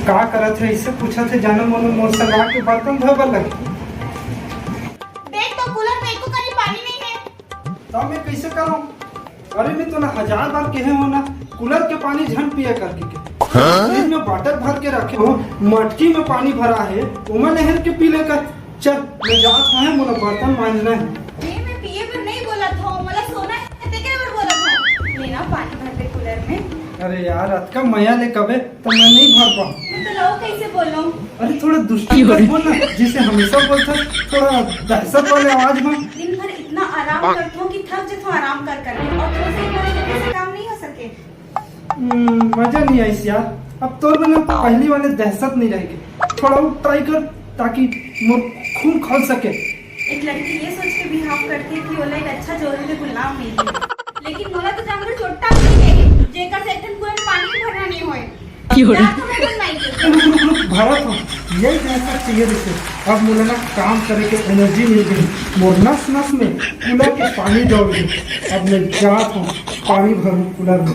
का करत है इससे पूछा थे जानो मनो मोर संगा के बर्तन धोबे लगे। देख तो कूलर में एको कहीं पानी नहीं है। तो मैं कैसे करूं? अरे मैं तो ना 1000 बार कहे हो ना कूलर के पानी झन पिए करके के फ्रिज में वाटर भर के रखे हो, मटकी में पानी भरा है उमा नहर के पी लेकर चल मैं जात है मोला बर्तन मांजना है। ये मैं पिए पर नहीं बोला था, मला सोना है ते के बार बोला था लेना पानी भर दे कूलर में। अरे यार अतका मया ले कबे तो मैं नहीं भर पाऊं। तो लो कैसे बोलो? अरे थोड़ा दुष्टी मत बोलना जिसे हमेशा बोलता थोड़ा दहशत वाले आवाज में। दिन भर इतना आराम करता हूँ कि थक जाता हूँ आराम कर कर और तो से काम नहीं हो सके। मजा नहीं आई यार। अब तो मैंने पहली वाले दहशत नहीं रहेगी, थोड़ा और ट्राई कर ताकि मोर खून खोल सके। एक लड़की ये सोच के बिहाव करती है कि वो एक अच्छा जोड़ी के गुलाम नहीं है, लेकिन मोला तो जानवर छोटा नहीं है जेकर से एकदम पूरा पानी भरना नहीं होए। भारत हो यही ऐसा चाहिए जैसे अब मुझे ना काम करे के एनर्जी मिल गई, मोर नस नस में कूलर के पानी दौड़ गई। अब मैं जात हूँ पानी भरूं कूलर में।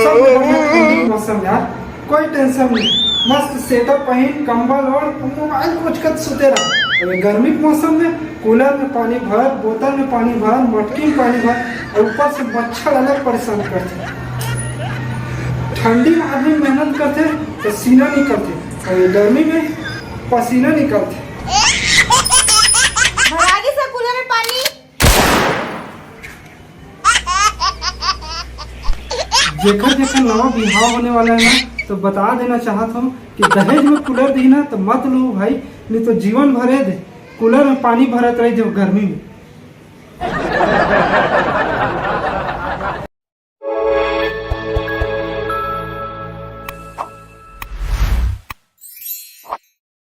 सब ठंडी मौसम यार, कोई टेंशन नहीं, मस्त स्वेटर पहन कंबल और मोबाइल कुछ कर सोते रहा। गर्मी के मौसम में कूलर में पानी भर, बोतल में पानी भर, मटकी में पानी भर और ऊपर से मच्छर अलग परेशान करते। ठंडी में आदमी मेहनत करते तो सीना निकलते और गर्मी में पसीना निकलते। भरागी से कूलर में पानी। जेकर जेकर नवा बिहाव होने वाला है ना तो बता देना चाहता हूँ कि दहेज में कूलर दी ना तो मत लो भाई, नहीं तो जीवन भरे दे कूलर में पानी भरत रही जो गर्मी में।